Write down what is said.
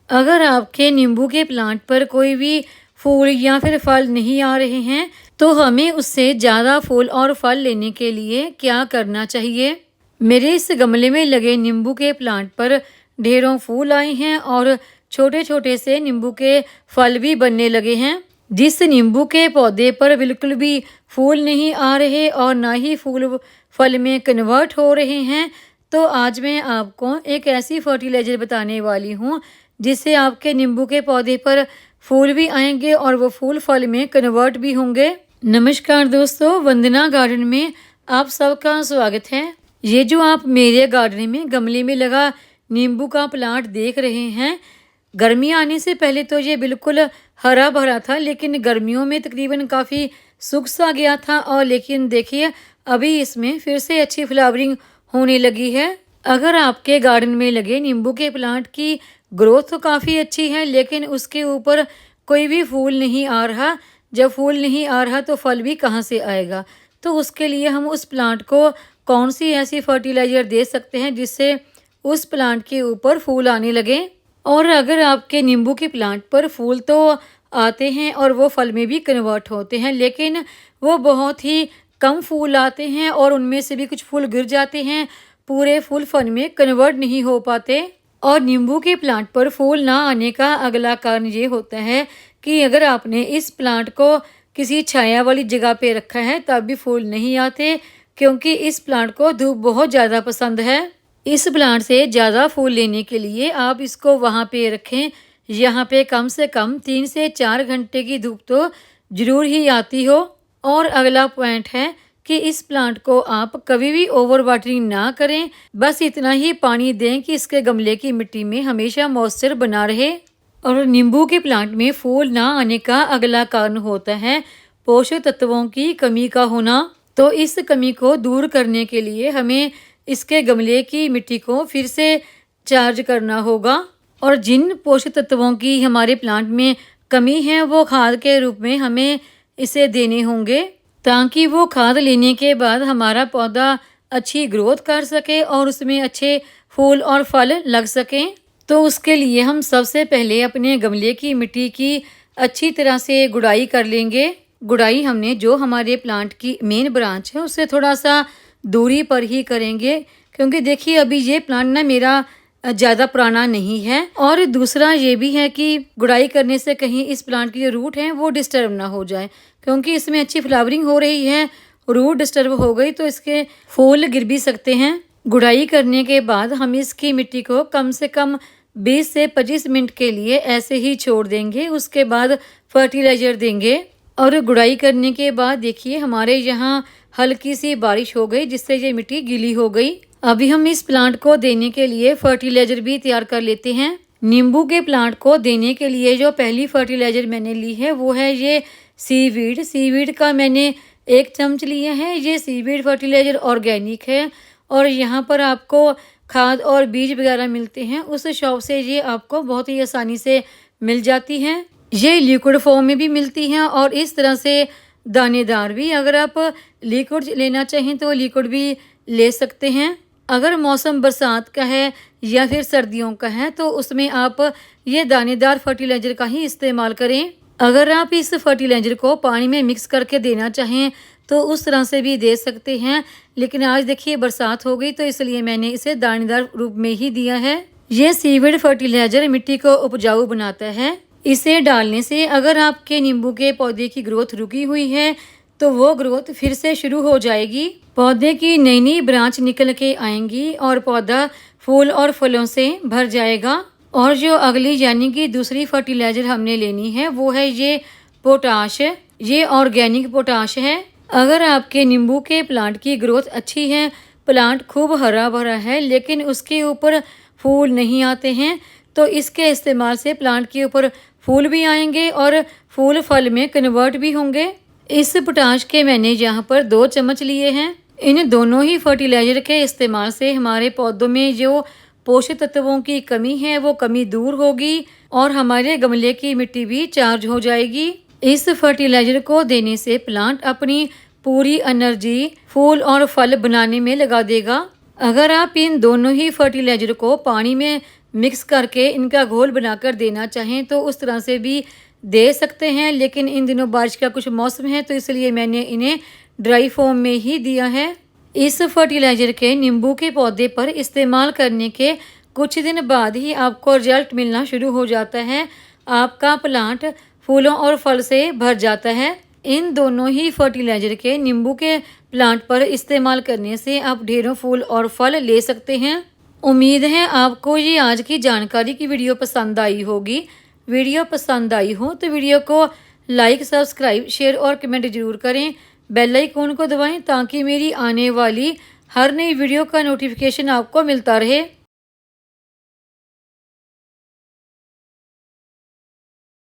अगर आपके नींबू के प्लांट पर कोई भी फूल या फिर फल नहीं आ रहे हैं, तो हमें उससे ज़्यादा फूल और फल लेने के लिए क्या करना चाहिए? मेरे इस गमले में लगे नींबू के प्लांट पर ढेरों फूल आए हैं और छोटे-छोटे से नींबू के फल भी बनने लगे हैं। जिस नींबू के पौधे पर बिल्कुल भी फूल नहीं आ रहे और ना ही फूल फल में कन्वर्ट हो रहे हैं, तो आज मैं आपको एक ऐसी फर्टिलाइज़र बताने वाली हूँ, जिससे आपके नींबू के पौधे पर फूल भी आएंगे और वो फूल फल में कन्वर्ट भी होंगे। नमस्कार दोस्तों, वंदना गार्डन में आप सबका स्वागत है। ये जो आप मेरे गार्डन में गमले में लगा नींबू का प्लांट देख रहे हैं, गर्मी आने से पहले तो ये बिल्कुल हरा भरा था, लेकिन गर्मियों में तकरीबन काफ़ी सूख सा गया था। और लेकिन देखिए अभी इसमें फिर से अच्छी फ्लावरिंग होने लगी है। अगर आपके गार्डन में लगे नींबू के प्लांट की ग्रोथ तो काफ़ी अच्छी है, लेकिन उसके ऊपर कोई भी फूल नहीं आ रहा, जब फूल नहीं आ रहा तो फल भी कहाँ से आएगा? तो उसके लिए हम उस प्लांट को कौन सी ऐसी फर्टिलाइज़र दे सकते हैं जिससे उस प्लांट के ऊपर फूल आने लगे? और अगर आपके नींबू के प्लांट पर फूल तो आते हैं और वो फल में भी कन्वर्ट होते हैं, लेकिन वो बहुत ही कम फूल आते हैं और उनमें से भी कुछ फूल गिर जाते हैं, पूरे फूल फल में कन्वर्ट नहीं हो पाते। और नींबू के प्लांट पर फूल ना आने का अगला कारण ये होता है कि अगर आपने इस प्लांट को किसी छाया वाली जगह पे रखा है तब भी फूल नहीं आते, क्योंकि इस प्लांट को धूप बहुत ज़्यादा पसंद है। इस प्लांट से ज़्यादा फूल लेने के लिए आप इसको वहाँ पे रखें, यहाँ पे कम से कम 3 से 4 घंटे की धूप तो ज़रूर ही आती हो। और अगला पॉइंट है कि इस प्लांट को आप कभी भी ओवर वाटरिंग ना करें, बस इतना ही पानी दें कि इसके गमले की मिट्टी में हमेशा मॉइस्चर बना रहे। और नींबू के प्लांट में फूल ना आने का अगला कारण होता है पोषक तत्वों की कमी का होना। तो इस कमी को दूर करने के लिए हमें इसके गमले की मिट्टी को फिर से चार्ज करना होगा। और जिन पोषक तत्वों की हमारे प्लांट में कमी है, वो खाद के रूप में हमें इसे देने होंगे, ताकि वो खाद लेने के बाद हमारा पौधा अच्छी ग्रोथ कर सके और उसमें अच्छे फूल और फल लग सकें। तो उसके लिए हम सबसे पहले अपने गमले की मिट्टी की अच्छी तरह से गुड़ाई कर लेंगे। गुड़ाई हमने जो हमारे प्लांट की मेन ब्रांच है उससे थोड़ा सा दूरी पर ही करेंगे, क्योंकि देखिए अभी ये प्लांट ना मेरा ज़्यादा पुराना नहीं है। और दूसरा ये भी है कि गुड़ाई करने से कहीं इस प्लांट की जो रूट है वो डिस्टर्ब ना हो जाए, क्योंकि इसमें अच्छी फ्लावरिंग हो रही है, रूट डिस्टर्ब हो गई तो इसके फूल गिर भी सकते हैं। गुड़ाई करने के बाद हम इसकी मिट्टी को कम से कम 20 से 25 मिनट के लिए ऐसे ही छोड़ देंगे, उसके बाद फर्टिलाइज़र देंगे। और गुड़ाई करने के बाद देखिए हमारे यहाँ हल्की सी बारिश हो गई, जिससे ये मिट्टी गीली हो गई। अभी हम इस प्लांट को देने के लिए फर्टिलाइज़र भी तैयार कर लेते हैं। नींबू के प्लांट को देने के लिए जो पहली फर्टिलाइज़र मैंने ली है वो है ये सीवीड। सीवीड का मैंने 1 चम्मच लिया है। ये सीवीड फर्टिलाइज़र ऑर्गेनिक है और यहाँ पर आपको खाद और बीज वगैरह मिलते हैं, उस शॉप से ये आपको बहुत ही आसानी से मिल जाती हैं। ये लिक्विड फॉर्म में भी मिलती हैं और इस तरह से दानेदार भी। अगर आप लिक्विड लेना चाहें तो लिक्विड भी ले सकते हैं। अगर मौसम बरसात का है या फिर सर्दियों का है तो उसमें आप ये दानेदार फर्टिलाइज़र का ही इस्तेमाल करें। अगर आप इस फर्टिलाइज़र को पानी में मिक्स करके देना चाहें तो उस तरह से भी दे सकते हैं, लेकिन आज देखिए बरसात हो गई तो इसलिए मैंने इसे दानेदार रूप में ही दिया है। ये सीविड फर्टिलाइज़र मिट्टी को उपजाऊ बनाता है। इसे डालने से अगर आपके नींबू के पौधे की ग्रोथ रुकी हुई है तो वो ग्रोथ फिर से शुरू हो जाएगी। पौधे की नई नई ब्रांच निकल के आएंगी और पौधा फूल और फलों से भर जाएगा। और जो अगली यानी कि दूसरी फर्टिलाइज़र हमने लेनी है वो है ये पोटाश। ये ऑर्गेनिक पोटाश है। अगर आपके नींबू के प्लांट की ग्रोथ अच्छी है, प्लांट खूब हरा भरा है, लेकिन उसके ऊपर फूल नहीं आते हैं, तो इसके इस्तेमाल से प्लांट के ऊपर फूल भी आएंगे और फूल फल में कन्वर्ट भी होंगे। इस पोटाश के मैंने यहाँ पर 2 चम्मच लिए हैं। इन दोनों ही फर्टिलाइज़र के इस्तेमाल से हमारे पौधों में जो पोषक तत्वों की कमी है वो कमी दूर होगी और हमारे गमले की मिट्टी भी चार्ज हो जाएगी। इस फर्टिलाइज़र को देने से प्लांट अपनी पूरी एनर्जी फूल और फल बनाने में लगा देगा। अगर आप इन दोनों ही फर्टिलाइज़र को पानी में मिक्स करके इनका घोल बनाकर देना चाहें तो उस तरह से भी दे सकते हैं, लेकिन इन दिनों बारिश का कुछ मौसम है तो इसलिए मैंने इन्हें ड्राई फॉर्म में ही दिया है। इस फर्टिलाइज़र के नींबू के पौधे पर इस्तेमाल करने के कुछ दिन बाद ही आपको रिजल्ट मिलना शुरू हो जाता है। आपका प्लांट फूलों और फल से भर जाता है। इन दोनों ही फर्टिलाइज़र के नींबू के प्लांट पर इस्तेमाल करने से आप ढेरों फूल और फल ले सकते हैं। उम्मीद है आपको ये आज की जानकारी की वीडियो पसंद आई होगी। वीडियो पसंद आई हो तो वीडियो को लाइक, सब्सक्राइब, शेयर और कमेंट जरूर करें। बेल आइकन को दबाएं ताकि मेरी आने वाली हर नई वीडियो का नोटिफिकेशन आपको मिलता रहे।